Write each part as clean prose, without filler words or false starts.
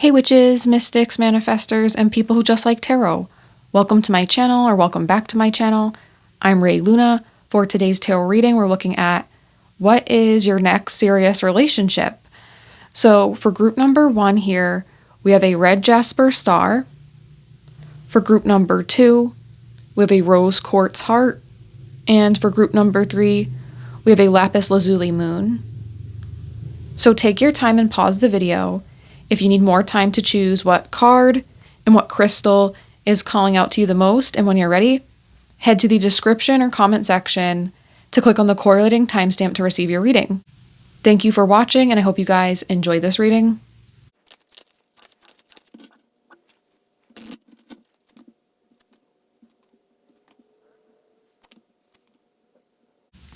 Hey witches, mystics, manifestors, and people who just like tarot. Welcome to my channel, or welcome back to my channel. I'm Ray Luna. For today's tarot reading, we're looking at what is your next serious relationship. So for group number 1 here, we have a red Jasper Star. For group number 2, we have a rose Quartz heart. And for group number 3, we have a Lapis Lazuli moon. So take your time and pause the video if you need more time to choose what card and what crystal is calling out to you the most. And when you're ready, head to the description or comment section to click on the correlating timestamp to receive your reading. Thank you for watching, and I hope you guys enjoy this reading.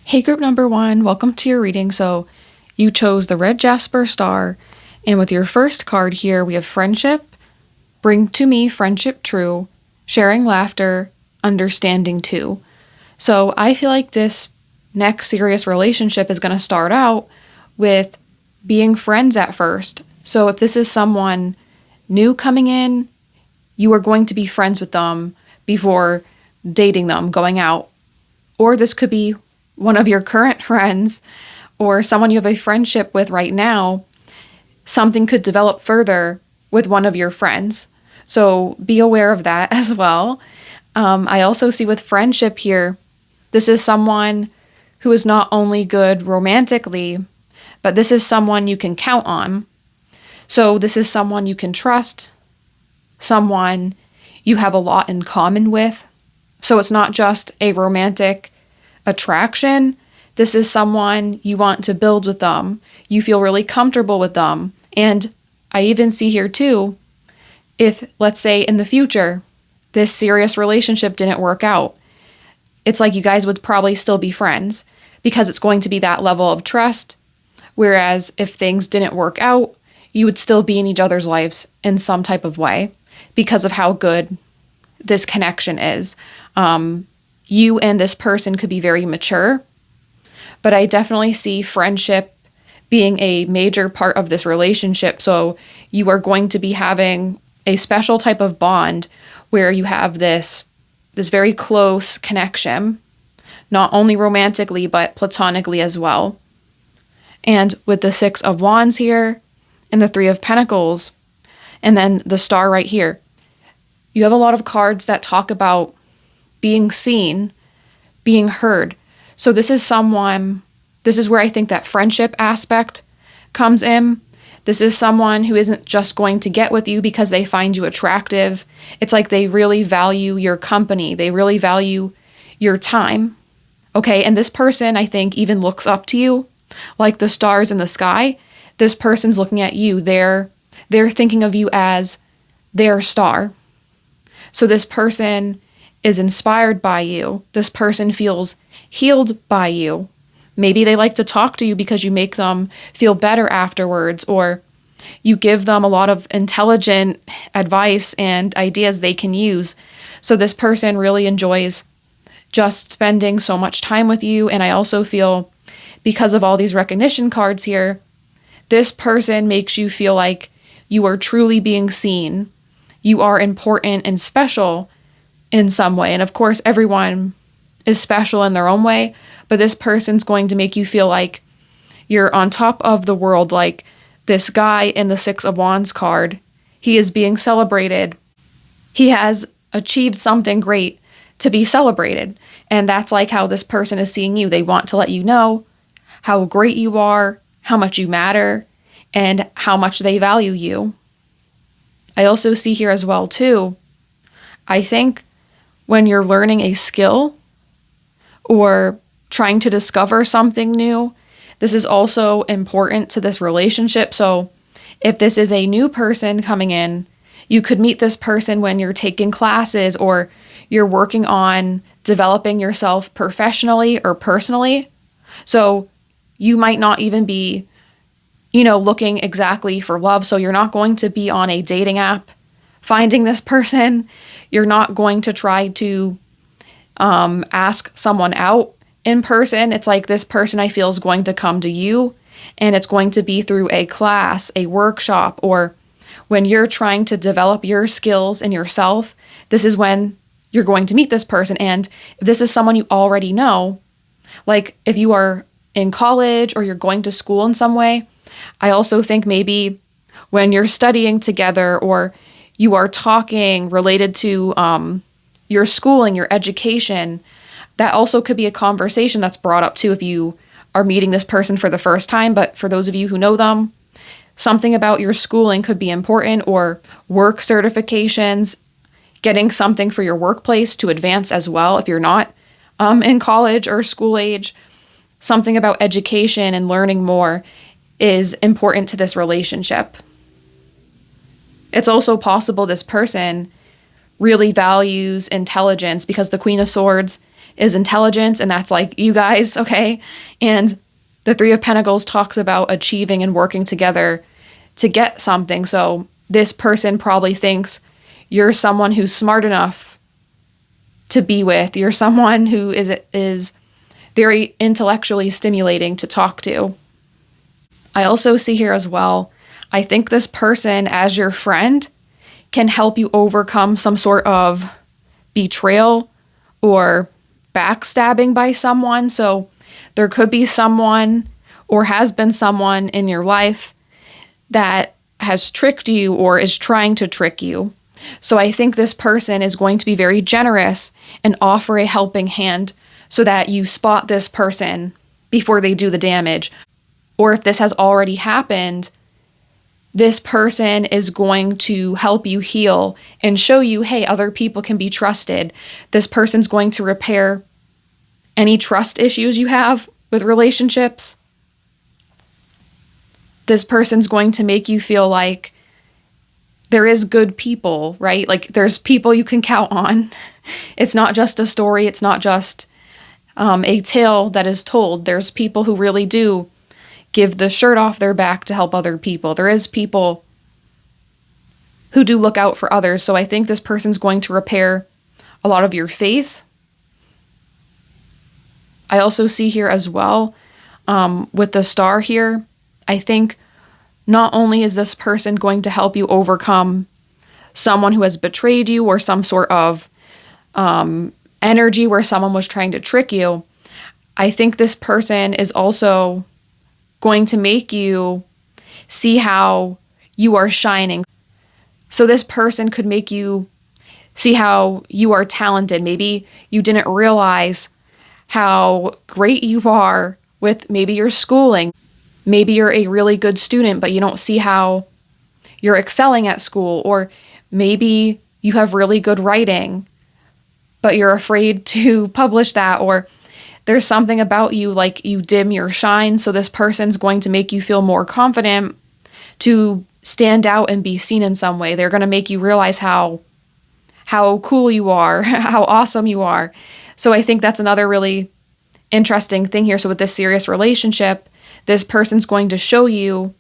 Hey group number 1, welcome to your reading. So you chose the red Jasper Star, and with your first card here, we have friendship, bring to me friendship true, sharing laughter, understanding too. So I feel like this next serious relationship is going to start out with being friends at first. So if this is someone new coming in, you are going to be friends with them before dating them, going out. Or this could be one of your current friends or someone you have a friendship with right now. Something could develop further with one of your friends. So be aware of that as well. I also see with friendship here, this is someone who is not only good romantically, but this is someone you can count on. So this is someone you can trust, someone you have a lot in common with. So it's not just a romantic attraction. This is someone you want to build with them. You feel really comfortable with them. And I even see here too, if let's say in the future, this serious relationship didn't work out, it's like you guys would probably still be friends because it's going to be that level of trust. Whereas if things didn't work out, you would still be in each other's lives in some type of way because of how good this connection is. You and this person could be very mature, but I definitely see friendship being a major part of this relationship. So you are going to be having a special type of bond where you have this very close connection, not only romantically, but platonically as well. And with the 6 of Wands here and the 3 of Pentacles, and then the Star right here, you have a lot of cards that talk about being seen, being heard. So this is where I think that friendship aspect comes in. This is someone who isn't just going to get with you because they find you attractive. It's like they really value your company. They really value your time. Okay, and this person, I think, even looks up to you like the stars in the sky. This person's looking at you. They're thinking of you as their star. So this person is inspired by you. This person feels healed by you. Maybe they like to talk to you because you make them feel better afterwards, or you give them a lot of intelligent advice and ideas they can use. So this person really enjoys just spending so much time with you. And I also feel, because of all these recognition cards here, this person makes you feel like you are truly being seen. You are important and special in some way. And of course, everyone is special in their own way, but this person's going to make you feel like you're on top of the world, like this guy in the 6 of Wands card. He is being celebrated. He has achieved something great to be celebrated. And that's like how this person is seeing you. They want to let you know how great you are, how much you matter, and how much they value you. I also see here as well too, I think when you're learning a skill or trying to discover something new, this is also important to this relationship. So if this is a new person coming in, you could meet this person when you're taking classes or you're working on developing yourself professionally or personally. So you might not even be, looking exactly for love. So you're not going to be on a dating app finding this person. You're not going to try to ask someone out in person. It's like this person, I feel, is going to come to you, and it's going to be through a class, a workshop, or when you're trying to develop your skills and yourself, this is when you're going to meet this person. And if this is someone you already know, like if you are in college or you're going to school in some way, I also think maybe when you're studying together or you are talking related to your schooling, your education, that also could be a conversation that's brought up too if you are meeting this person for the first time. But for those of you who know them, something about your schooling could be important, or work certifications, getting something for your workplace to advance as well if you're not in college or school age. Something about education and learning more is important to this relationship. It's also possible this person really values intelligence, because the Queen of Swords is intelligence, and that's like you guys, okay? And the Three of Pentacles talks about achieving and working together to get something. So this person probably thinks you're someone who's smart enough to be with. You're someone who is very intellectually stimulating to talk to. I also see here as well, I think this person as your friend can help you overcome some sort of betrayal or backstabbing by someone. So there could be someone or has been someone in your life that has tricked you or is trying to trick you. So I think this person is going to be very generous and offer a helping hand so that you spot this person before they do the damage. Or if this has already happened, this person is going to help you heal and show you, hey, other people can be trusted. This person's going to repair any trust issues you have with relationships. This person's going to make you feel like there is good people, right? Like there's people you can count on. It's not just a story. It's not just a tale that is told. There's people who really do give the shirt off their back to help other people. There is people who do look out for others. So I think this person's going to repair a lot of your faith. I also see here as well, with the star here, I think not only is this person going to help you overcome someone who has betrayed you or some sort of energy where someone was trying to trick you, I think this person is also going to make you see how you are shining. So this person could make you see how you are talented. Maybe you didn't realize how great you are with maybe your schooling. Maybe you're a really good student, but you don't see how you're excelling at school. Or maybe you have really good writing, but you're afraid to publish that. Or there's something about you, like you dim your shine. So this person's going to make you feel more confident to stand out and be seen in some way. They're going to make you realize how cool you are, how awesome you are. So I think that's another really interesting thing here. So with this serious relationship, this person's going to show you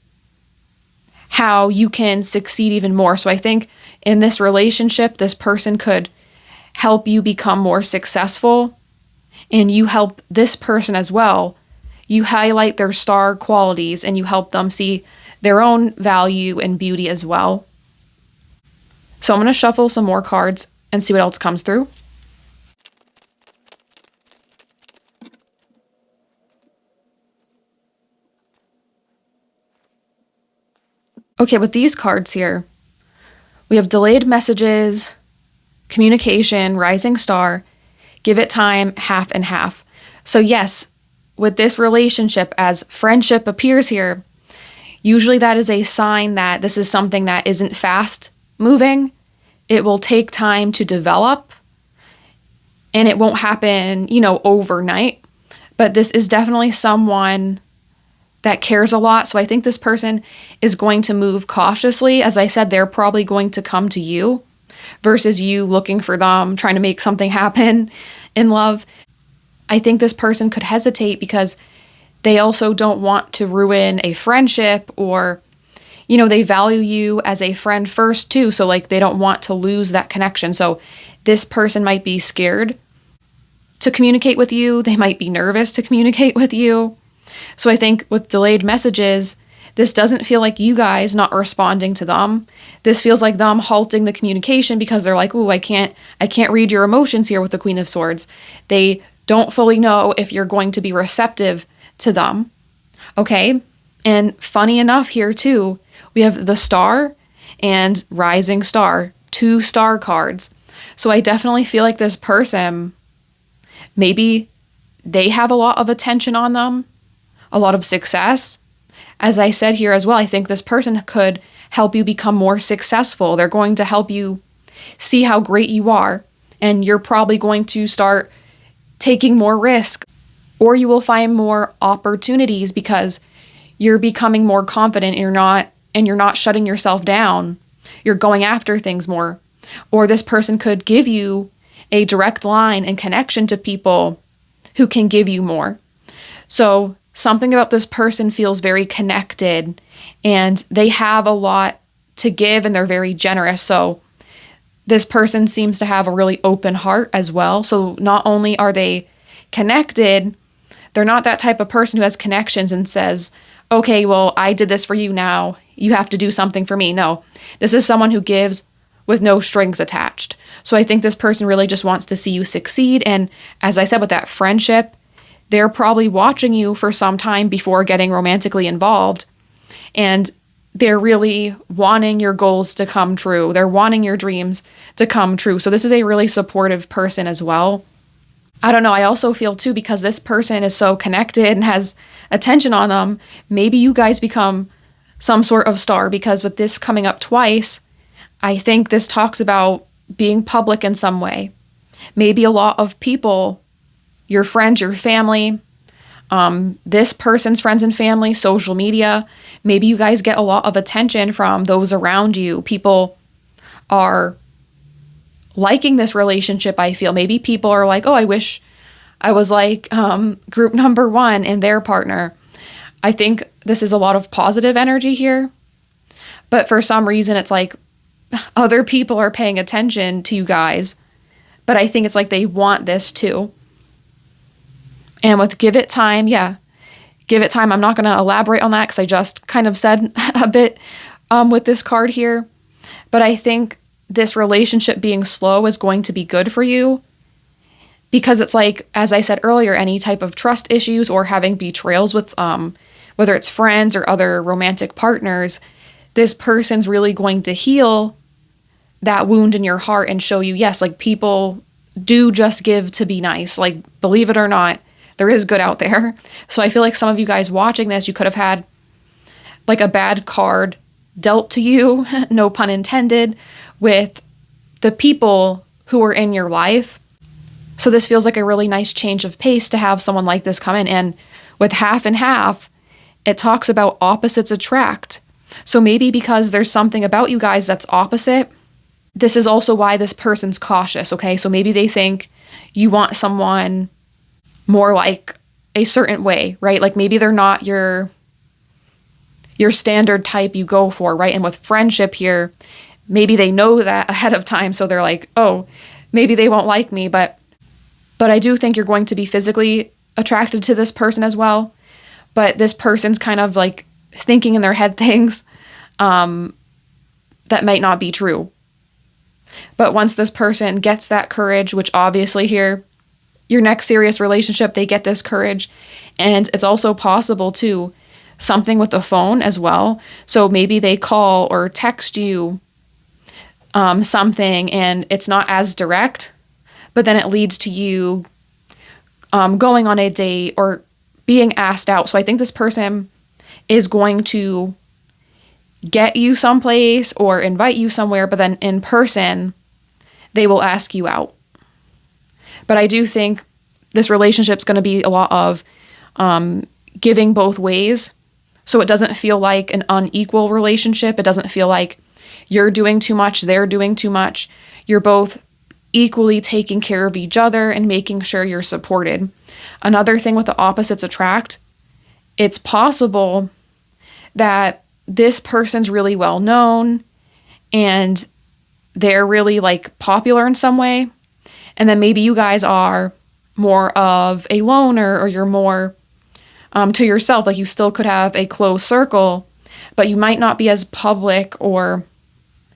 how you can succeed even more. So I think in this relationship, this person could help you become more successful, and you help this person as well. You highlight their star qualities and you help them see their own value and beauty as well. So I'm going to shuffle some more cards and see what else comes through. Okay, with these cards here, we have delayed messages, communication, rising star, give it time, half and half. So yes, with this relationship, as friendship appears here, usually that is a sign that this is something that isn't fast moving. It will take time to develop, and it won't happen, overnight. But this is definitely someone that cares a lot. So I think this person is going to move cautiously. As I said, they're probably going to come to you versus you looking for them, trying to make something happen in love. I think this person could hesitate because they also don't want to ruin a friendship, or, they value you as a friend first too. So like they don't want to lose that connection. So this person might be scared to communicate with you. They might be nervous to communicate with you. So I think with delayed messages, This doesn't feel like you guys not responding to them. This feels like them halting the communication because they're like, ooh, I can't read your emotions here with the Queen of Swords. They don't fully know if you're going to be receptive to them. Okay? And funny enough here too, we have the Star and Rising Star, 2 star cards. So I definitely feel like this person, maybe they have a lot of attention on them, a lot of success. As I said here as well, I think this person could help you become more successful. They're going to help you see how great you are, and you're probably going to start taking more risk, or you will find more opportunities because you're becoming more confident and you're not shutting yourself down. You're going after things more. Or this person could give you a direct line and connection to people who can give you more. So something about this person feels very connected, and they have a lot to give, and they're very generous. So this person seems to have a really open heart as well. So not only are they connected, they're not that type of person who has connections and says, okay, well, I did this for you, now you have to do something for me. No, this is someone who gives with no strings attached. So I think this person really just wants to see you succeed. And as I said, with that friendship, they're probably watching you for some time before getting romantically involved. And they're really wanting your goals to come true. They're wanting your dreams to come true. So this is a really supportive person as well. I don't know. I also feel too, because this person is so connected and has attention on them, maybe you guys become some sort of star, because with this coming up twice, I think this talks about being public in some way. Maybe a lot of people, your friends, your family, this person's friends and family, social media, maybe you guys get a lot of attention from those around you. People are liking this relationship, I feel. Maybe people are like, oh, I wish I was like group number 1 and their partner. I think this is a lot of positive energy here. But for some reason, it's like other people are paying attention to you guys. But I think it's like they want this too. And with give it time, give it time. I'm not going to elaborate on that because I just kind of said a bit with this card here. But I think this relationship being slow is going to be good for you, because it's like, as I said earlier, any type of trust issues or having betrayals with whether it's friends or other romantic partners, this person's really going to heal that wound in your heart and show you, yes, like people do just give to be nice. Like, believe it or not, there is good out there. So I feel like some of you guys watching this, you could have had like a bad card dealt to you, no pun intended, with the people who are in your life. So this feels like a really nice change of pace to have someone like this come in. And with half and half, it talks about opposites attract. So maybe because there's something about you guys that's opposite, this is also why this person's cautious, okay? So maybe they think you want someone more like a certain way, right? Like maybe they're not your standard type you go for, right? And with friendship here, maybe they know that ahead of time, so they're like, oh, maybe they won't like me, but I do think you're going to be physically attracted to this person as well. But this person's kind of like thinking in their head things that might not be true. But once this person gets that courage, which obviously here, your next serious relationship, they get this courage. And it's also possible too, something with the phone as well. So maybe they call or text you something and it's not as direct, but then it leads to you going on a date or being asked out. So I think this person is going to get you someplace or invite you somewhere, but then in person, they will ask you out. But I do think this relationship's going to be a lot of giving both ways. So it doesn't feel like an unequal relationship. It doesn't feel like you're doing too much, they're doing too much. You're both equally taking care of each other and making sure you're supported. Another thing with the opposites attract, it's possible that this person's really well known and they're really like popular in some way. And then maybe you guys are more of a loner, or you're more to yourself. Like you still could have a close circle, but you might not be as public or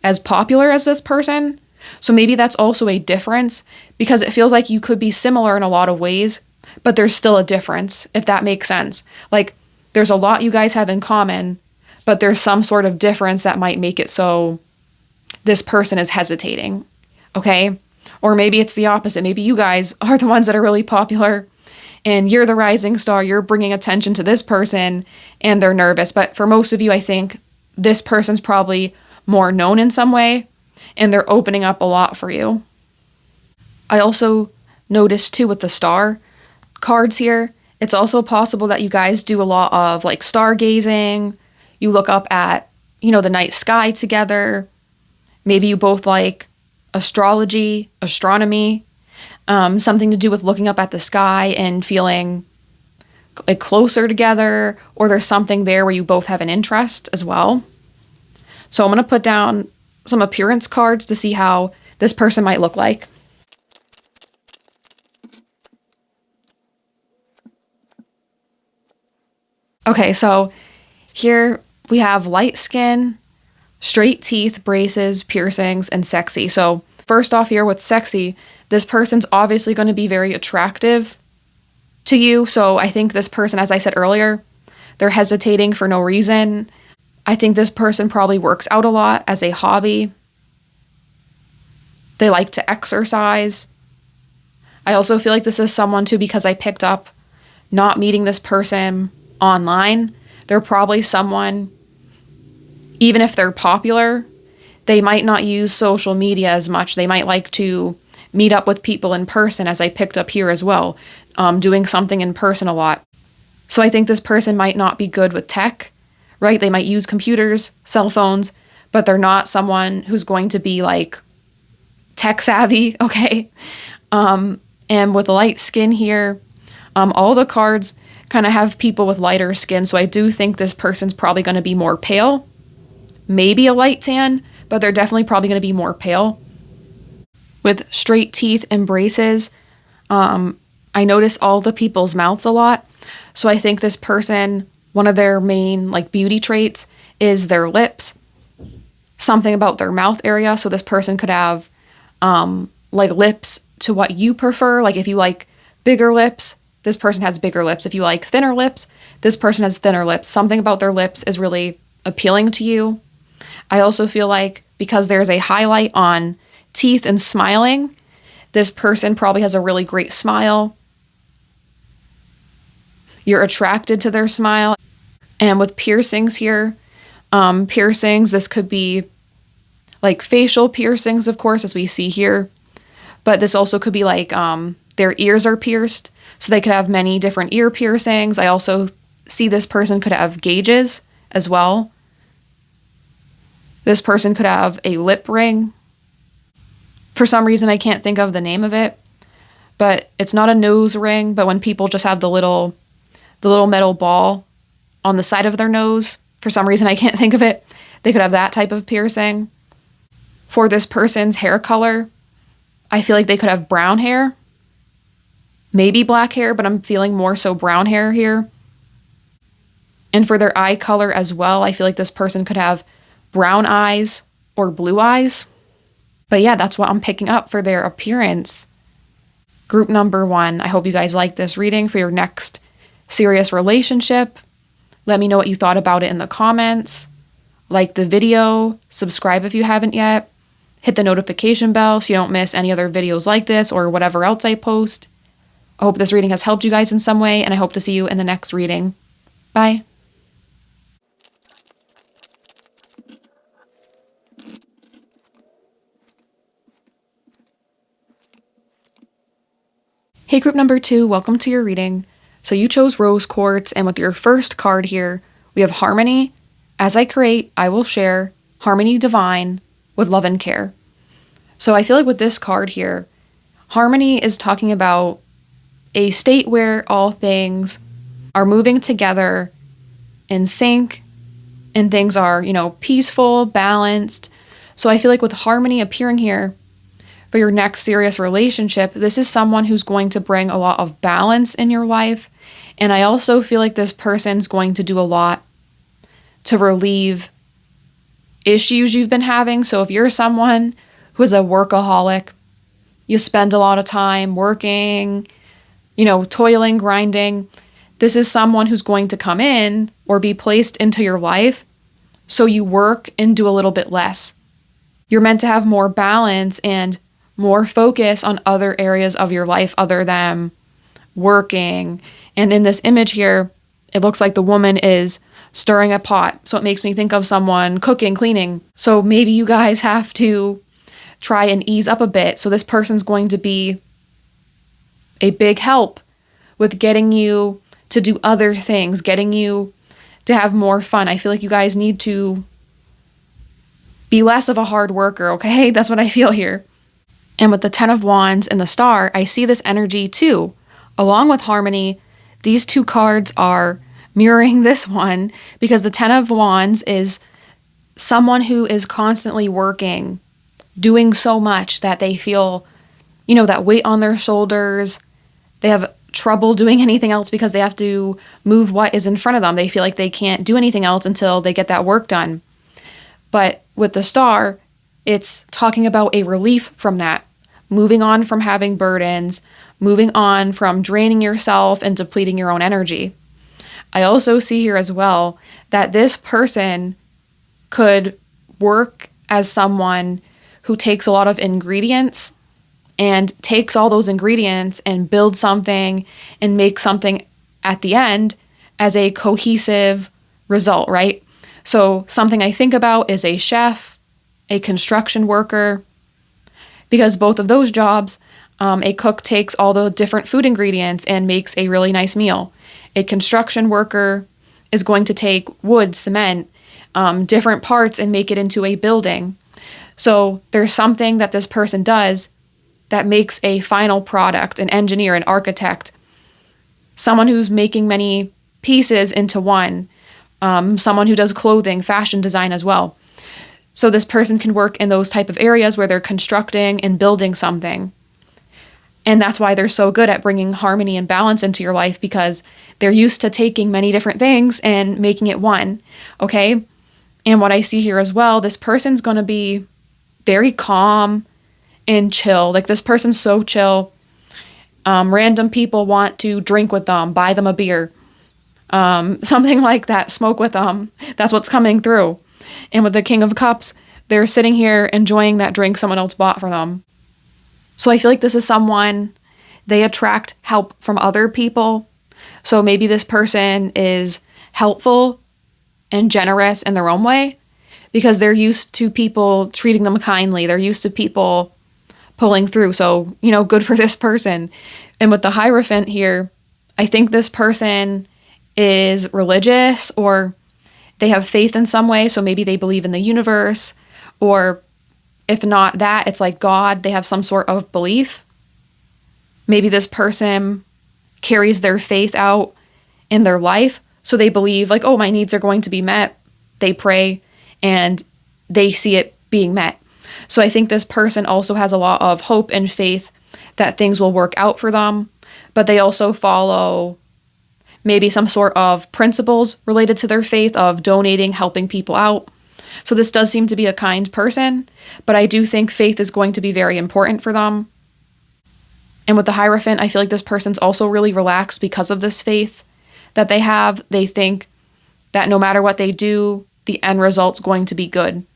as popular as this person. So maybe that's also a difference, because it feels like you could be similar in a lot of ways, but there's still a difference, if that makes sense. Like, there's a lot you guys have in common, but there's some sort of difference that might make it so this person is hesitating, okay? Or maybe it's the opposite. Maybe you guys are the ones that are really popular and you're the rising star, you're bringing attention to this person and they're nervous. But for most of you, I think this person's probably more known in some way and they're opening up a lot for you. I also noticed too with the star cards here, it's also possible that you guys do a lot of like stargazing. You look up at, the night sky together. Maybe you both like astrology, astronomy, something to do with looking up at the sky and feeling like closer together, or there's something there where you both have an interest as well. So I'm going to put down some appearance cards to see how this person might look like. Okay, so here we have light skin, straight teeth, braces, piercings, and sexy. So first off here with sexy, this person's obviously going to be very attractive to you. So I think this person, as I said earlier, they're hesitating for no reason. I think this person probably works out a lot as a hobby. They like to exercise. I also feel like this is someone too, because I picked up not meeting this person online. They're probably someone, even if they're popular, they might not use social media as much. They might like to meet up with people in person, as I picked up here as well, doing something in person a lot. So I think this person might not be good with tech, right? They might use computers, cell phones, but they're not someone who's going to be like tech savvy, okay? And with light skin here, all the cards kind of have people with lighter skin. So I do think this person's probably going to be more pale, maybe a light tan, but they're definitely probably going to be more pale. With straight teeth and braces, I notice all the people's mouths a lot. So I think this person, one of their main like beauty traits is their lips, something about their mouth area. So this person could have like lips to what you prefer. Like if you like bigger lips, this person has bigger lips. If you like thinner lips, this person has thinner lips. Something about their lips is really appealing to you. I also feel like because there's a highlight on teeth and smiling, this person probably has a really great smile. You're attracted to their smile. And with piercings here, piercings, this could be like facial piercings, of course, as we see here. But this also could be like their ears are pierced. So they could have many different ear piercings. I also see this person could have gauges as well. This person could have a lip ring. For some reason, I can't think of the name of it, but it's not a nose ring, but when people just have the little metal ball on the side of their nose, for some reason, I can't think of it. They could have that type of piercing. For this person's hair color, I feel like they could have brown hair. Maybe black hair, but I'm feeling more so brown hair here. And for their eye color as well, I feel like this person could have brown eyes or blue eyes. But yeah, that's what I'm picking up for their appearance. Group number 1, I hope you guys like this reading for your next serious relationship. Let me know what you thought about it in the comments. Like the video, subscribe if you haven't yet. Hit the notification bell so you don't miss any other videos like this or whatever else I post. I hope this reading has helped you guys in some way, and I hope to see you in the next reading. Bye. Hey group number 2, welcome to your reading. So you chose Rose Quartz, and with your first card here, we have Harmony. As I create, I will share. Harmony divine with love and care. So I feel like with this card here, Harmony is talking about a state where all things are moving together in sync and things are, peaceful, balanced. So I feel like with Harmony appearing here for your next serious relationship, this is someone who's going to bring a lot of balance in your life. And I also feel like this person's going to do a lot to relieve issues you've been having. So if you're someone who is a workaholic, you spend a lot of time working, toiling, grinding, this is someone who's going to come in or be placed into your life so you work and do a little bit less. You're meant to have more balance and more focus on other areas of your life other than working. And in this image here, it looks like the woman is stirring a pot. So it makes me think of someone cooking, cleaning. So maybe you guys have to try and ease up a bit. So this person's going to be a big help with getting you to do other things, getting you to have more fun. I feel like you guys need to be less of a hard worker, okay? That's what I feel here. And with the 10 of Wands and the Star, I see this energy too. Along with Harmony, these two cards are mirroring this one because the 10 of Wands is someone who is constantly working, doing so much that they feel, that weight on their shoulders. They have trouble doing anything else because they have to move what is in front of them. They feel like they can't do anything else until they get that work done. But with the Star, it's talking about a relief from that, moving on from having burdens, moving on from draining yourself and depleting your own energy. I also see here as well that this person could work as someone who takes a lot of ingredients and takes all those ingredients and builds something and makes something at the end as a cohesive result, right? So something I think about is a chef, a construction worker, because both of those jobs, a cook takes all the different food ingredients and makes a really nice meal. A construction worker is going to take wood, cement, different parts and make it into a building. So there's something that this person does that makes a final product, an engineer, an architect, someone who's making many pieces into one, someone who does clothing, fashion design as well. So this person can work in those type of areas where they're constructing and building something. And that's why they're so good at bringing harmony and balance into your life, because they're used to taking many different things and making it one, okay? And what I see here as well, this person's going to be very calm and chill. Like, this person's so chill. Random people want to drink with them, buy them a beer, something like that, smoke with them. That's what's coming through. And with the King of Cups, they're sitting here enjoying that drink someone else bought for them. So I feel like this is someone, they attract help from other people. So maybe this person is helpful and generous in their own way because they're used to people treating them kindly. They're used to people pulling through. So, good for this person. And with the Hierophant here, I think this person is religious, or they have faith in some way. So maybe they believe in the universe, or if not that, it's like God. They have some sort of belief. Maybe this person carries their faith out in their life. So they believe like, oh, my needs are going to be met. They pray and they see it being met. So I think this person also has a lot of hope and faith that things will work out for them, but they also follow maybe some sort of principles related to their faith of donating, helping people out. So this does seem to be a kind person, but I do think faith is going to be very important for them. And with the Hierophant, I feel like this person's also really relaxed because of this faith that they have. They think that no matter what they do, the end result's going to be good.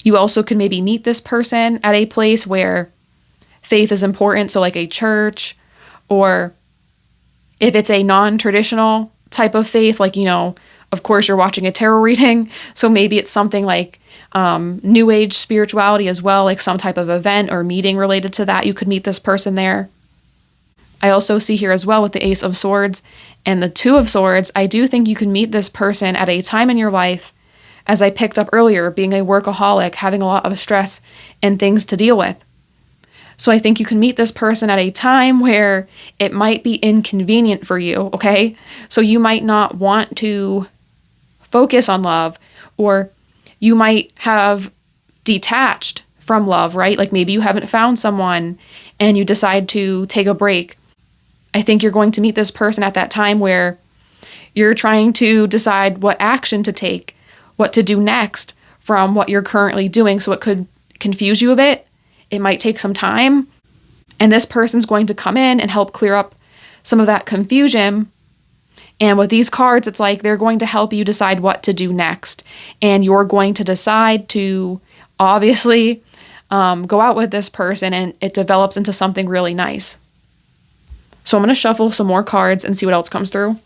You also could maybe meet this person at a place where faith is important, so like a church, or if it's a non-traditional type of faith, like, of course you're watching a tarot reading, so maybe it's something like New Age spirituality as well, like some type of event or meeting related to that. You could meet this person there. I also see here as well with the Ace of Swords and the Two of Swords, I do think you can meet this person at a time in your life, as I picked up earlier, being a workaholic, having a lot of stress and things to deal with. So I think you can meet this person at a time where it might be inconvenient for you, okay? So you might not want to focus on love, or you might have detached from love, right? Like maybe you haven't found someone and you decide to take a break. I think you're going to meet this person at that time where You're trying to decide what action to take, what to do next from what you're currently doing. So it could confuse you a bit. It might take some time. And this person's going to come in and help clear up some of that confusion. And with these cards, it's like they're going to help you decide what to do next. And you're going to decide to obviously go out with this person, and it develops into something really nice. So I'm going to shuffle some more cards and see what else comes through.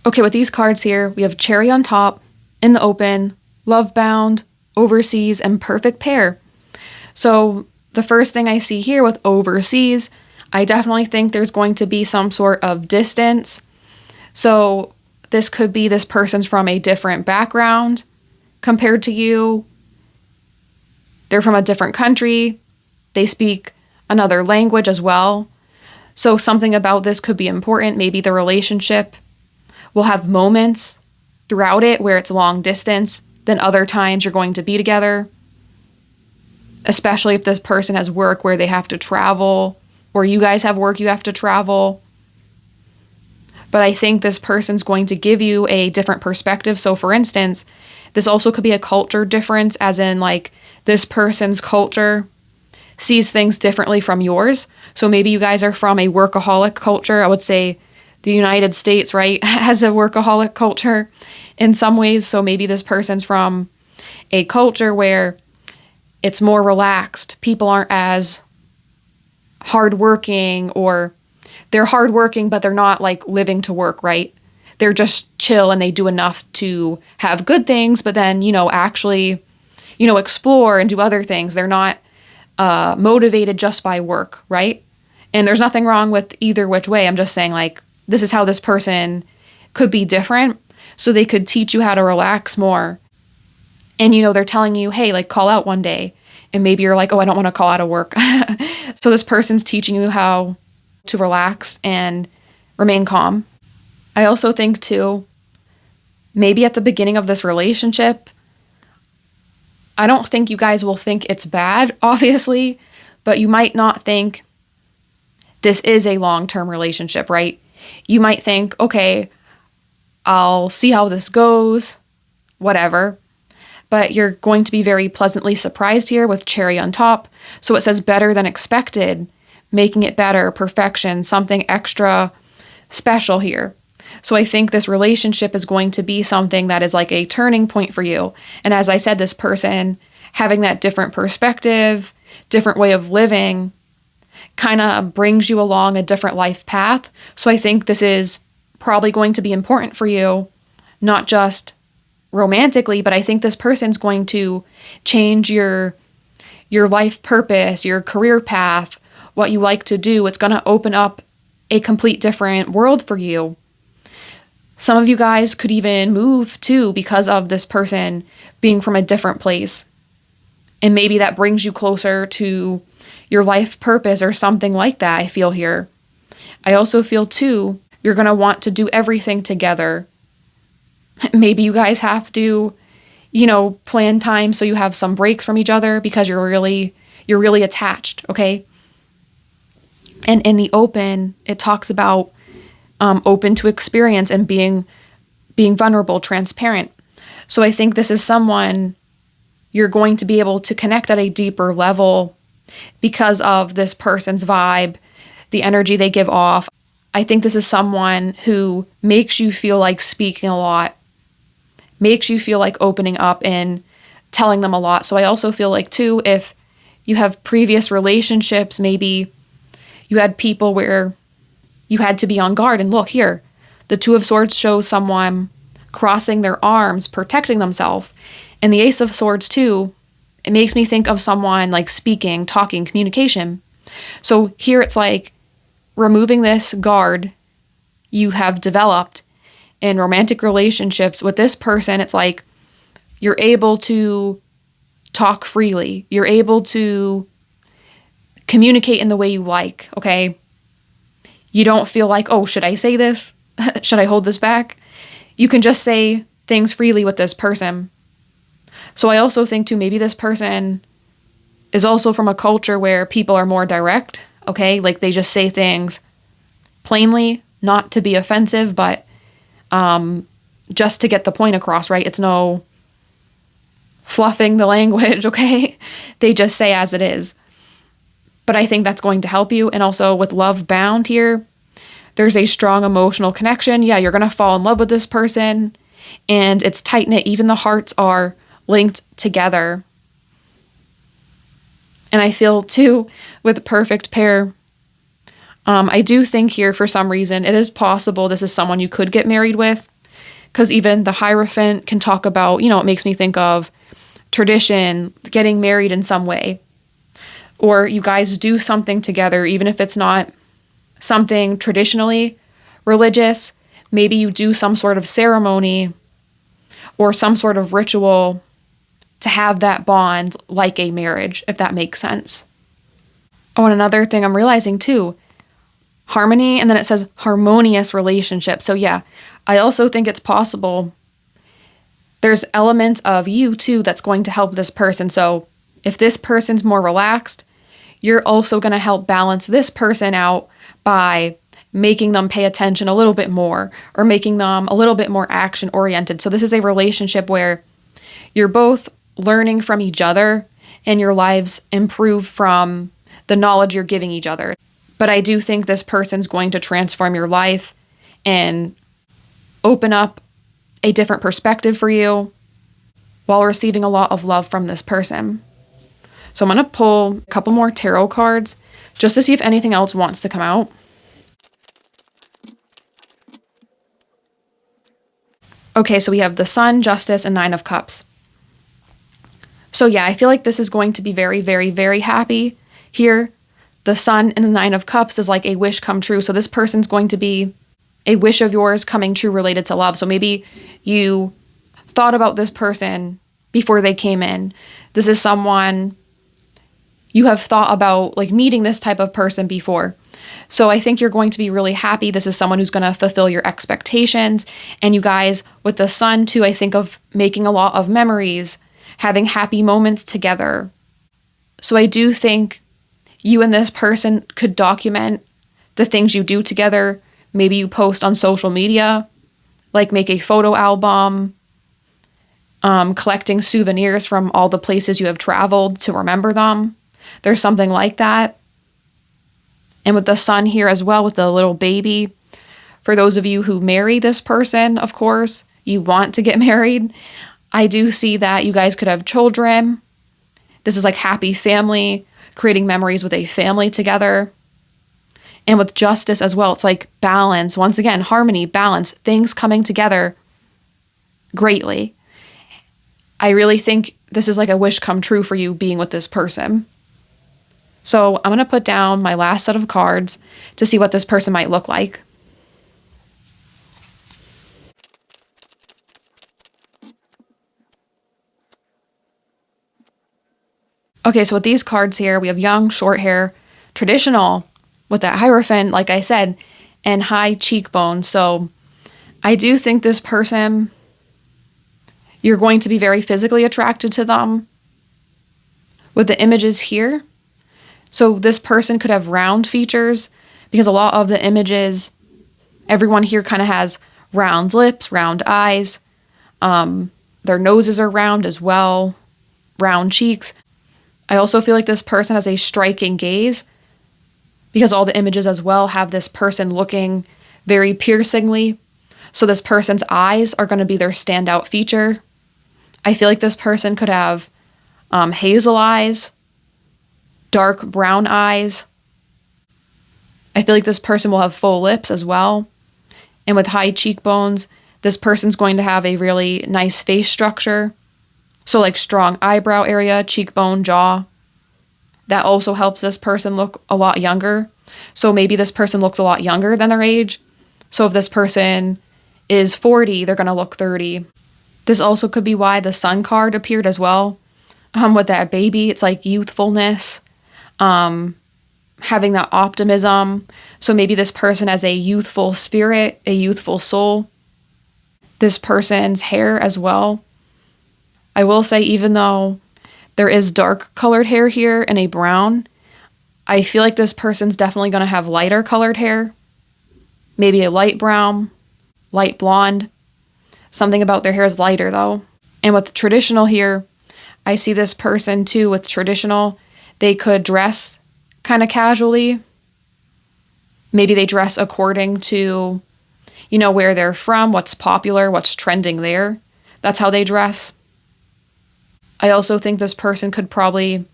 Okay, with these cards here, we have Cherry on Top, In the Open, Love Bound, Overseas, and Perfect Pair. So the first thing I see here with overseas, I definitely think there's going to be some sort of distance. So this could be this person's from a different background compared to you. They're from a different country. They speak another language as well. So something about this could be important. Maybe the relationship will have moments throughout it where it's long distance. Then other times you're going to be together. Especially if this person has work where they have to travel, or you guys have work you have to travel. But I think this person's going to give you a different perspective. So for instance, this also could be a culture difference, as in like this person's culture sees things differently from yours. So maybe you guys are from a workaholic culture. I would say the United States, right, has a workaholic culture in some ways. So maybe this person's from a culture where it's more relaxed. People aren't as hardworking, or they're hardworking, but they're not like living to work, right? They're just chill and they do enough to have good things, but then, actually, explore and do other things. They're not motivated just by work, right? And there's nothing wrong with either which way. I'm just saying, like, this is how this person could be different. So they could teach you how to relax more. And, they're telling you, hey, like, call out one day. And maybe you're like, oh, I don't want to call out of work. So this person's teaching you how to relax and remain calm. I also think, too, maybe at the beginning of this relationship, I don't think you guys will think it's bad, obviously, but you might not think this is a long-term relationship, right? You might think, okay, I'll see how this goes, whatever. But you're going to be very pleasantly surprised here with Cherry on Top. So it says better than expected, making it better, perfection, something extra special here. So I think this relationship is going to be something that is like a turning point for you. And as I said, this person having that different perspective, different way of living, kind of brings you along a different life path. So I think this is probably going to be important for you, not just romantically, but I think this person's going to change your life purpose, your career path, what you like to do. It's going to open up a complete different world for you. Some of you guys could even move too because of this person being from a different place. And maybe that brings you closer to your life purpose or something like that, I feel here. I also feel too, you're going to want to do everything together. Maybe you guys have to, plan time so you have some breaks from each other because you're really attached, okay? And in the open, it talks about open to experience and being vulnerable, transparent. So I think this is someone you're going to be able to connect at a deeper level because of this person's vibe, the energy they give off. I think this is someone who makes you feel like speaking a lot, makes you feel like opening up and telling them a lot. So I also feel like, too, if you have previous relationships, maybe you had people where you had to be on guard. And look here, the Two of Swords shows someone crossing their arms, protecting themselves. And the Ace of Swords, too, it makes me think of someone like speaking, talking, communication. So here it's like removing this guard you have developed in romantic relationships with this person. It's like you're able to talk freely. You're able to communicate in the way you like, okay? You don't feel like, oh, should I say this? Should I hold this back? You can just say things freely with this person. So I also think, too, maybe this person is also from a culture where people are more direct, okay? Like they just say things plainly, not to be offensive, but just to get the point across, right? It's no fluffing the language, okay? They just say as it is. But I think that's going to help you. And also with love bound here, there's a strong emotional connection. Yeah, you're going to fall in love with this person and it's tight knit. Even the hearts are linked together. And I feel too with perfect pair, I do think here for some reason it is possible this is someone you could get married with, because even the Hierophant can talk about, it makes me think of tradition, getting married in some way, or you guys do something together, even if it's not something traditionally religious. Maybe you do some sort of ceremony or some sort of ritual to have that bond like a marriage, if that makes sense. Oh, and another thing I'm realizing too, harmony, and then it says harmonious relationship. So yeah, I also think it's possible there's elements of you too that's going to help this person. So if this person's more relaxed, you're also going to help balance this person out by making them pay attention a little bit more or making them a little bit more action oriented. So this is a relationship where you're both learning from each other and your lives improve from the knowledge you're giving each other. But I do think this person's going to transform your life and open up a different perspective for you while receiving a lot of love from this person. So I'm going to pull a couple more tarot cards just to see if anything else wants to come out. Okay, so we have the Sun, Justice, and Nine of Cups. So yeah, I feel like this is going to be very, very, very happy here. The Sun and the Nine of Cups is like a wish come true. So this person's going to be a wish of yours coming true related to love. So maybe you thought about this person before they came in. This is someone you have thought about, like meeting this type of person before. So I think you're going to be really happy. This is someone who's going to fulfill your expectations. And you guys, with the Sun too, I think of making a lot of memories, having happy moments together. So I do think you and this person could document the things you do together. Maybe you post on social media, like make a photo album, collecting souvenirs from all the places you have traveled to remember them. There's something like that. And with the Sun here as well, with the little baby, for those of you who marry this person, of course, you want to get married. I do see that you guys could have children. This is like happy family, creating memories with a family together. And with Justice as well, it's like balance. Once again, harmony, balance, things coming together greatly. I really think this is like a wish come true for you being with this person. So I'm going to put down my last set of cards to see what this person might look like. Okay, so with these cards here, we have young, short hair, traditional, with that Hierophant, like I said, and high cheekbones. So I do think this person, you're going to be very physically attracted to them. With the images here, so this person could have round features, because a lot of the images, everyone here kind of has round lips, round eyes. Their noses are round as well, round cheeks. I also feel like this person has a striking gaze, because all the images as well have this person looking very piercingly. So this person's eyes are going to be their standout feature. I feel like this person could have hazel eyes, dark brown eyes. I feel like this person will have full lips as well. And with high cheekbones, this person's going to have a really nice face structure. So like strong eyebrow area, cheekbone, jaw. That also helps this person look a lot younger. So maybe this person looks a lot younger than their age. So if this person is 40, they're going to look 30. This also could be why the Sun card appeared as well. With that baby, it's like youthfulness, having that optimism. So maybe this person has a youthful spirit, a youthful soul. This person's hair as well. I will say, even though There is dark colored hair here and a brown. I feel like this person's definitely going to have lighter colored hair. Maybe a light brown, light blonde. Something about their hair is lighter though. And with traditional here, I see this person too with traditional. They could dress kind of casually. Maybe they dress according to, where they're from, what's popular, what's trending there. That's how they dress. I also think this person could probably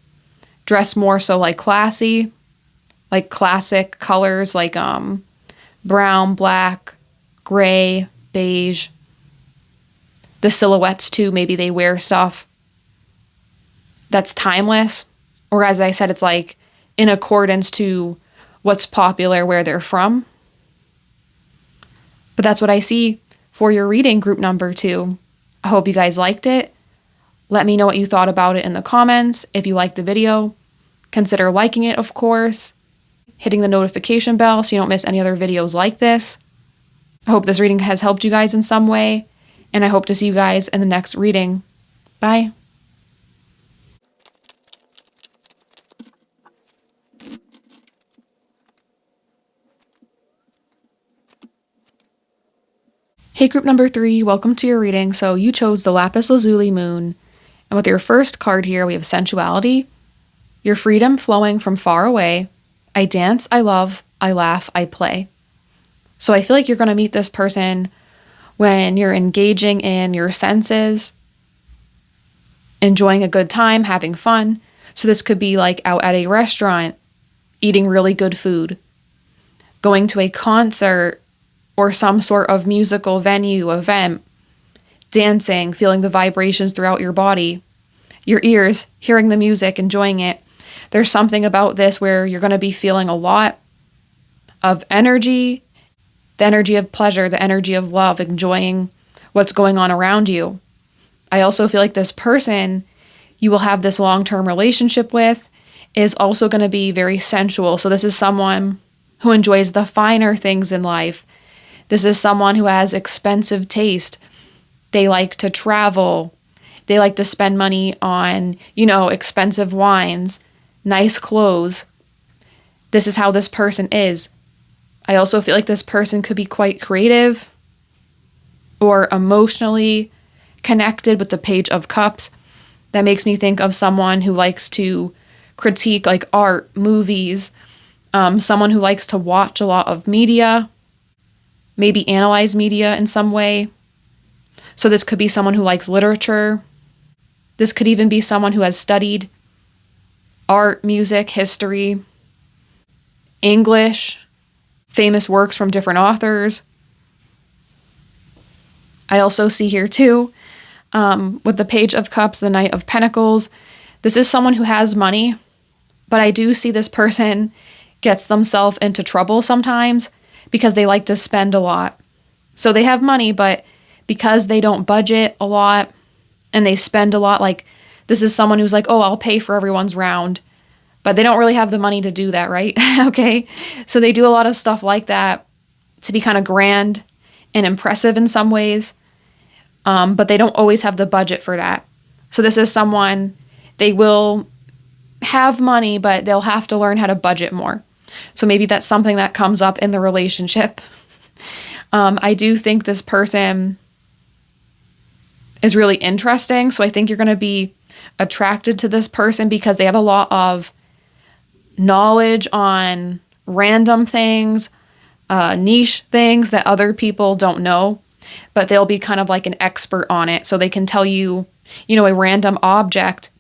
dress more so like classy, like classic colors like brown, black, gray, beige. The silhouettes too, maybe they wear stuff that's timeless, or as I said, it's like in accordance to what's popular where they're from. But that's what I see for your reading, group number 2. I hope you guys liked it. Let me know what you thought about it in the comments. If you liked the video, consider liking it, of course, hitting the notification bell so you don't miss any other videos like this. I hope this reading has helped you guys in some way, and I hope to see you guys in the next reading. Bye. Hey group number 3, welcome to your reading. So you chose the Lapis Lazuli Moon, and with your first card here we have Sensuality, your freedom flowing from far away. I dance, I love, I laugh, I play. So I feel like you're going to meet this person when you're engaging in your senses, enjoying a good time, having fun. So this could be like out at a restaurant, eating really good food, going to a concert or some sort of musical venue, event, dancing, feeling the vibrations throughout your body, your ears, hearing the music, enjoying it. There's something about this where you're going to be feeling a lot of energy, the energy of pleasure, the energy of love, enjoying what's going on around you. I also feel like this person you will have this long-term relationship with is also going to be very sensual. So this is someone who enjoys the finer things in life. This is someone who has expensive taste. They like to travel. They like to spend money on, expensive wines, nice clothes. This is how this person is. I also feel like this person could be quite creative or emotionally connected with the Page of Cups. That makes me think of someone who likes to critique like art, movies, someone who likes to watch a lot of media, maybe analyze media in some way. So this could be someone who likes literature. This could even be someone who has studied art, music, history, English, famous works from different authors. I also see here too, with the Page of Cups, the Knight of Pentacles, this is someone who has money, but I do see this person gets themselves into trouble sometimes because they like to spend a lot. So they have money, but because they don't budget a lot and they spend a lot, like this is someone who's like, oh, I'll pay for everyone's round, but they don't really have the money to do that, right? Okay. So they do a lot of stuff like that to be kind of grand and impressive in some ways. But they don't always have the budget for that. So this is someone, they will have money, but they'll have to learn how to budget more. So maybe that's something that comes up in the relationship. I do think this person is really interesting. So I think you're going to be attracted to this person because they have a lot of knowledge on random things, niche things that other people don't know, but they'll be kind of like an expert on it. So they can tell you, a random object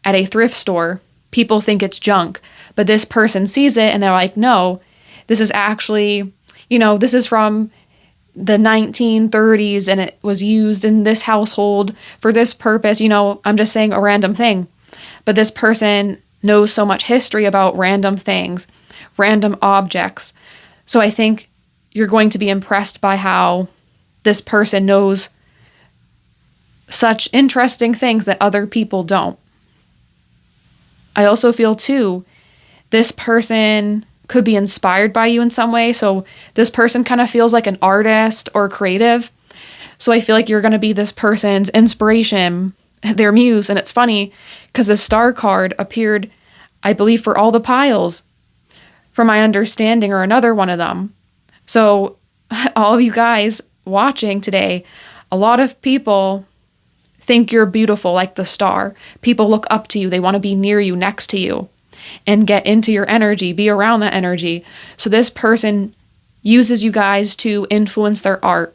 at a thrift store. People think it's junk, but this person sees it and they're like, no, this is actually, this is from the 1930s and it was used in this household for this purpose. I'm just saying a random thing, but this person knows so much history about random things, random objects. So I think you're going to be impressed by how this person knows such interesting things that other people don't. I also feel too, this person could be inspired by you in some way. So this person kind of feels like an artist or creative. So I feel like you're going to be this person's inspiration their muse. And it's funny because the star card appeared, I believe, for all the piles, from my understanding, or another one of them. So all of you guys watching today, a lot of people think you're beautiful like the star. People look up to you. They want to be near you, next to you, and get into your energy, be around that energy. So this person uses you guys to influence their art.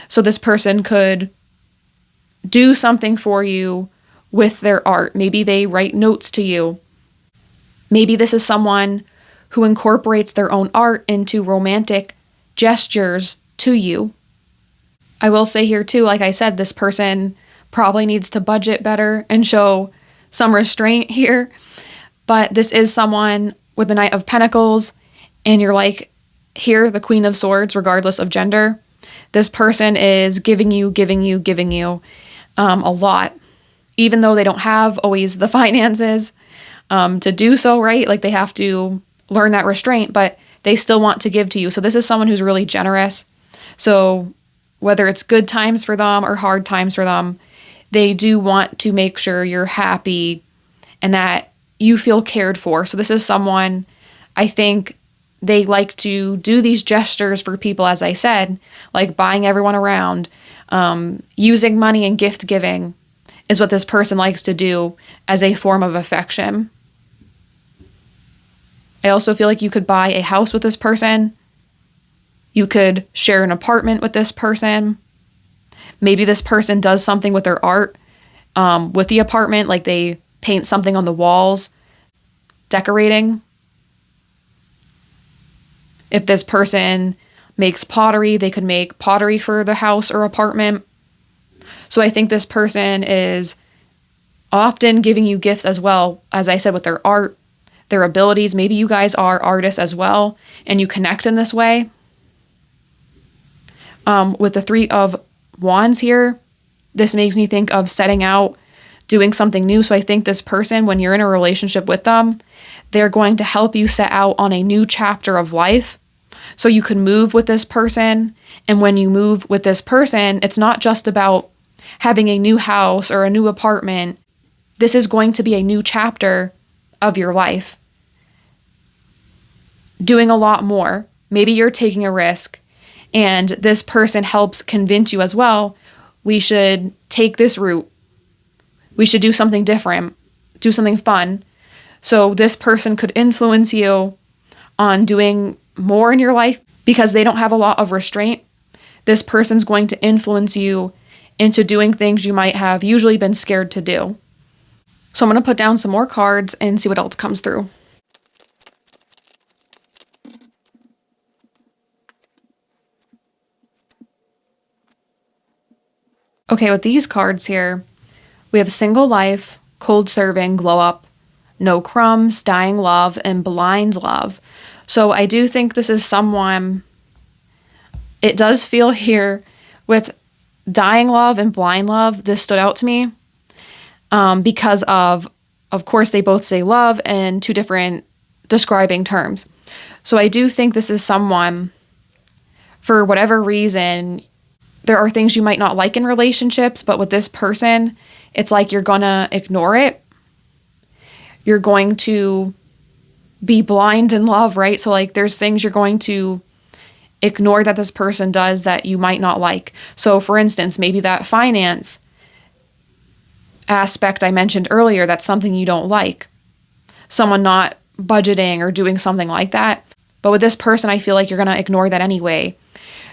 So this person could do something for you with their art. Maybe they write notes to you. Maybe this is someone who incorporates their own art into romantic gestures to you. I will say here too, like I said, this person probably needs to budget better and show some restraint here. But this is someone with the Knight of Pentacles, and you're like, here, the Queen of Swords, regardless of gender. This person is giving you a lot, even though they don't have always the finances to do so, right? Like they have to learn that restraint, but they still want to give to you. So this is someone who's really generous. So whether it's good times for them or hard times for them, they do want to make sure you're happy and that you feel cared for. So this is someone, I think they like to do these gestures for people, as I said, like buying everyone around, using money and gift giving is what this person likes to do as a form of affection. I also feel like you could buy a house with this person. You could share an apartment with this person. Maybe this person does something with their art with the apartment, like they paint something on the walls, decorating. If this person makes pottery, they could make pottery for the house or apartment. So I think this person is often giving you gifts as well, as I said, with their art, their abilities. Maybe you guys are artists as well, and you connect in this way. With the Three of Wands here, this makes me think of setting out, doing something new. So I think this person, when you're in a relationship with them, they're going to help you set out on a new chapter of life. So you can move with this person. And when you move with this person, it's not just about having a new house or a new apartment. This is going to be a new chapter of your life. Doing a lot more. Maybe you're taking a risk, and this person helps convince you as well, we should take this route. We should do something different, do something fun. So this person could influence you on doing more in your life because they don't have a lot of restraint. This person's going to influence you into doing things you might have usually been scared to do. So I'm going to put down some more cards and see what else comes through. Okay, with these cards here, we have single life, cold serving, glow up, no crumbs, dying love, and blind love. So I do think this is someone, it does feel here with dying love and blind love, this stood out to me because of course, they both say love and two different describing terms. So I do think this is someone, for whatever reason, there are things you might not like in relationships, but with this person, it's like you're gonna ignore it. You're going to be blind in love, right? So like there's things you're going to ignore that this person does that you might not like. So for instance, maybe that finance aspect I mentioned earlier, that's something you don't like. Someone not budgeting or doing something like that. But with this person, I feel like you're gonna ignore that anyway.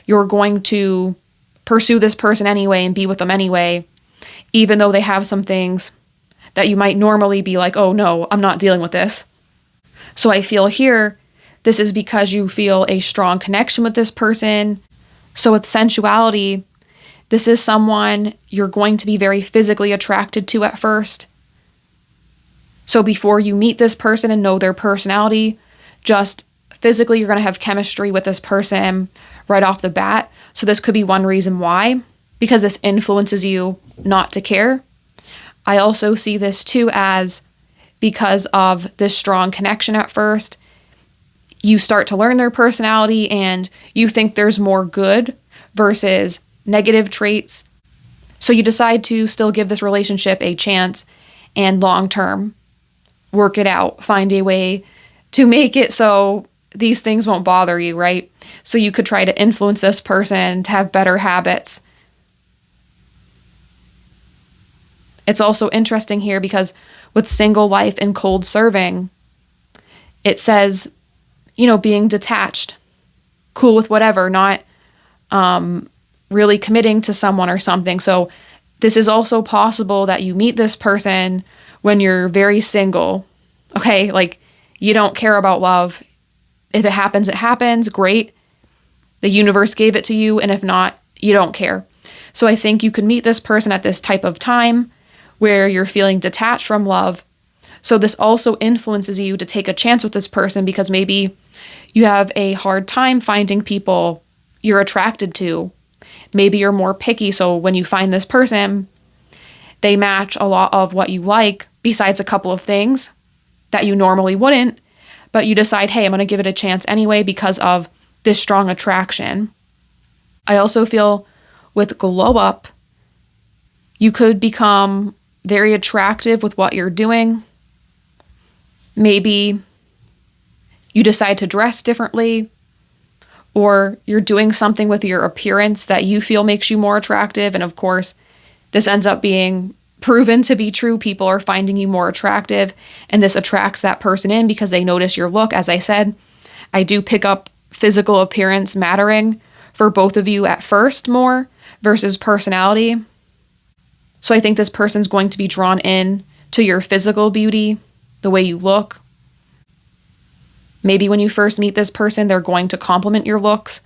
You're going to pursue this person anyway and be with them anyway, even though they have some things that you might normally be like, oh no, I'm not dealing with this. So I feel here, this is because you feel a strong connection with this person. So with sensuality, this is someone you're going to be very physically attracted to at first. So before you meet this person and know their personality, just physically you're going to have chemistry with this person right off the bat. So this could be one reason why, because this influences you not to care. I also see this too as because of this strong connection at first, you start to learn their personality and you think there's more good versus negative traits. So you decide to still give this relationship a chance and long term work it out, find a way to make it so these things won't bother you, right? So you could try to influence this person to have better habits. It's also interesting here because with single life and cold serving, it says, being detached, cool with whatever, not really committing to someone or something. So this is also possible that you meet this person when you're very single. Okay, like you don't care about love. If it happens, great. The universe gave it to you, and if not, you don't care. So I think you could meet this person at this type of time where you're feeling detached from love. So this also influences you to take a chance with this person because maybe you have a hard time finding people you're attracted to. Maybe you're more picky, so when you find this person, they match a lot of what you like, besides a couple of things that you normally wouldn't, but you decide, hey, I'm going to give it a chance anyway because of this strong attraction. I also feel with glow up, you could become very attractive with what you're doing. Maybe you decide to dress differently, or you're doing something with your appearance that you feel makes you more attractive. And of course, this ends up being proven to be true. People are finding you more attractive, and this attracts that person in because they notice your look. As I said, I do pick up physical appearance mattering for both of you at first more versus personality. So I think this person's going to be drawn in to your physical beauty, the way you look. Maybe when you first meet this person, they're going to compliment your looks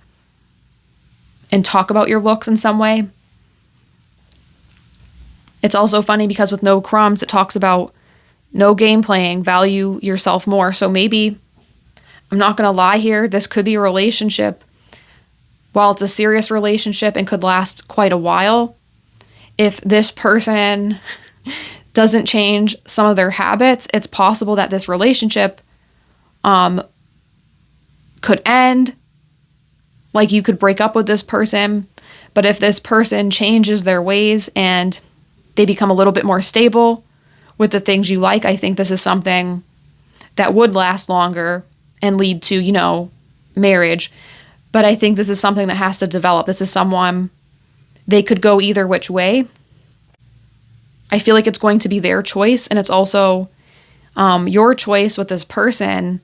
and talk about your looks in some way. It's also funny because with no crumbs, it talks about no game playing, value yourself more. So maybe, I'm not going to lie here, this could be a relationship. While it's a serious relationship and could last quite a while, if this person doesn't change some of their habits, it's possible that this relationship could end. Like you could break up with this person, but if this person changes their ways and they become a little bit more stable with the things you like, I think this is something that would last longer and lead to, marriage. But I think this is something that has to develop. This is someone, they could go either which way. I feel like it's going to be their choice, and it's also your choice with this person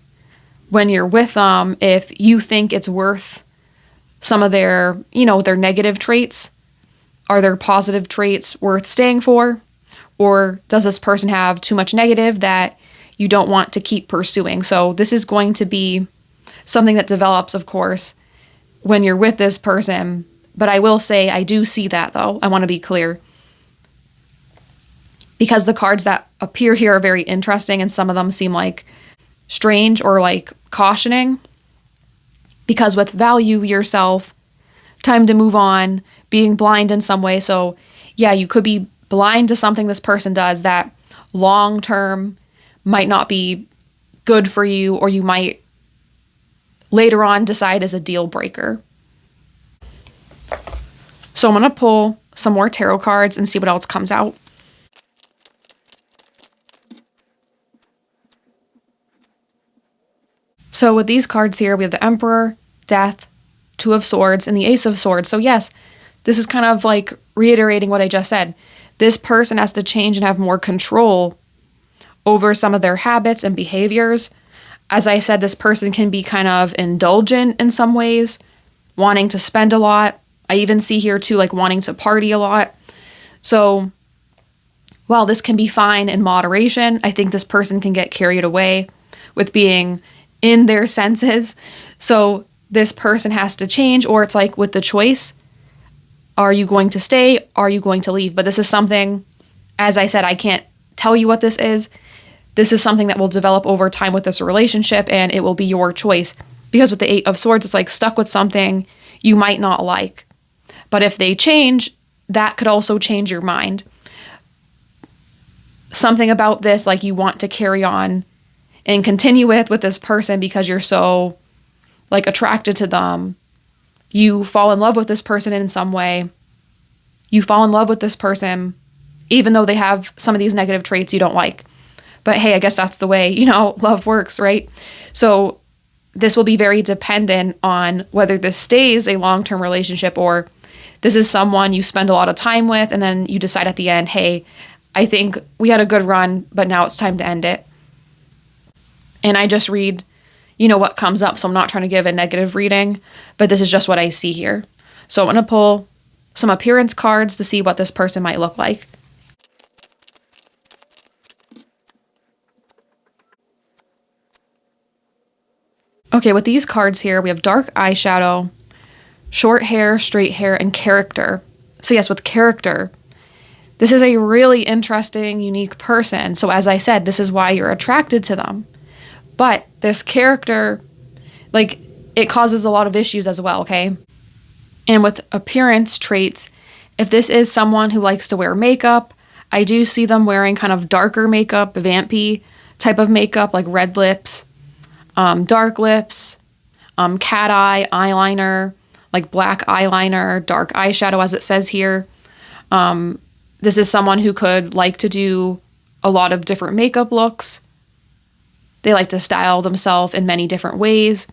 when you're with them, if you think it's worth some of their, their negative traits. Are their positive traits worth staying for? Or does this person have too much negative that you don't want to keep pursuing? So this is going to be something that develops, of course, when you're with this person. But I will say I do see that, though. I want to be clear. Because the cards that appear here are very interesting, and some of them seem like strange or like cautioning. Because with value yourself, time to move on, being blind in some way. So yeah, you could be blind to something this person does that long term might not be good for you, or you might later on decide is a deal breaker. So I'm going to pull some more tarot cards and see what else comes out. So with these cards here, we have the Emperor, Death, Two of Swords, and the Ace of Swords. So yes, this is kind of like reiterating what I just said. This person has to change and have more control over some of their habits and behaviors. As I said, this person can be kind of indulgent in some ways, wanting to spend a lot. I even see here too, like wanting to party a lot. So while this can be fine in moderation, I think this person can get carried away with being in their senses. So this person has to change, or it's like with the choice, are you going to stay? Are you going to leave? But this is something, as I said, I can't tell you what this is. This is something that will develop over time with this relationship, and it will be your choice. Because with the Eight of Swords, it's like stuck with something you might not like. But if they change, that could also change your mind. Something about this, like you want to carry on and continue with this person because you're so like attracted to them. You fall in love with this person in some way. you fall in love with this person, even though they have some of these negative traits you don't like. But hey, I guess that's the way, love works, right? So this will be very dependent on whether this stays a long-term relationship or this is someone you spend a lot of time with and then you decide at the end, hey, I think we had a good run, but now it's time to end it. And I just read, what comes up. So I'm not trying to give a negative reading, but this is just what I see here. So I'm going to pull some appearance cards to see what this person might look like. Okay, with these cards here, we have dark eyeshadow, short hair, straight hair, and character. So yes, with character, this is a really interesting, unique person. So as I said, this is why you're attracted to them. But this character, it causes a lot of issues as well, okay? And with appearance traits, if this is someone who likes to wear makeup, I do see them wearing kind of darker makeup, vampy type of makeup, like red lips, dark lips, cat eye, eyeliner, like black eyeliner, dark eyeshadow as it says here. This is someone who could like to do a lot of different makeup looks. They like to style themselves in many different ways.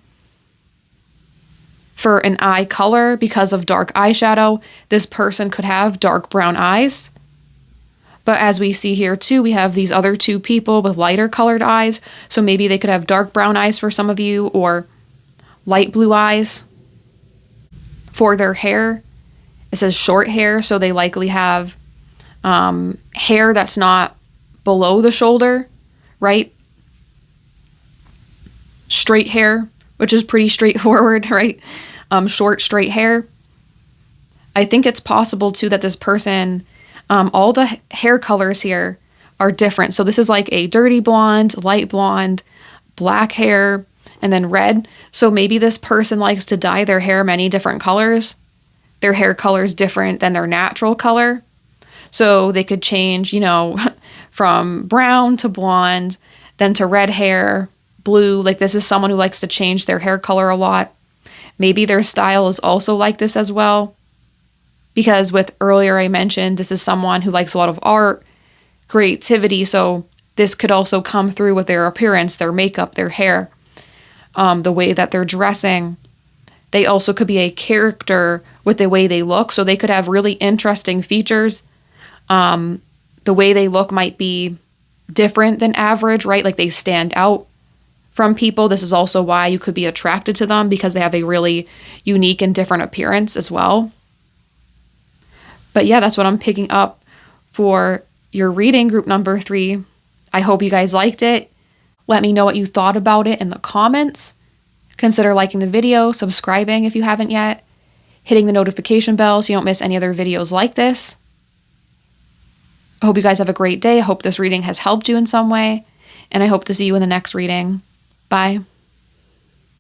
For an eye color, because of dark eyeshadow, this person could have dark brown eyes. But as we see here too, we have these other two people with lighter colored eyes. So maybe they could have dark brown eyes for some of you or light blue eyes. For their hair, it says short hair. So they likely have hair that's not below the shoulder, right? Straight hair, which is pretty straightforward, right? Short, straight hair. I think it's possible too that this person, all the hair colors here are different. So this is like a dirty blonde, light blonde, black hair, and then red. So maybe this person likes to dye their hair many different colors. Their hair color is different than their natural color. So they could change, from brown to blonde, then to red hair, blue. Like this is someone who likes to change their hair color a lot. Maybe their style is also like this as well. Because with earlier I mentioned, this is someone who likes a lot of art, creativity. So this could also come through with their appearance, their makeup, their hair, the way that they're dressing. They also could be a character with the way they look. So they could have really interesting features. The way they look might be different than average, right? Like they stand out from people. This is also why you could be attracted to them because they have a really unique and different appearance as well. But yeah, that's what I'm picking up for your reading, group number 3. I hope you guys liked it. Let me know what you thought about it in the comments. Consider liking the video, subscribing if you haven't yet, hitting the notification bell so you don't miss any other videos like this. I hope you guys have a great day. I hope this reading has helped you in some way, and I hope to see you in the next reading. Bye.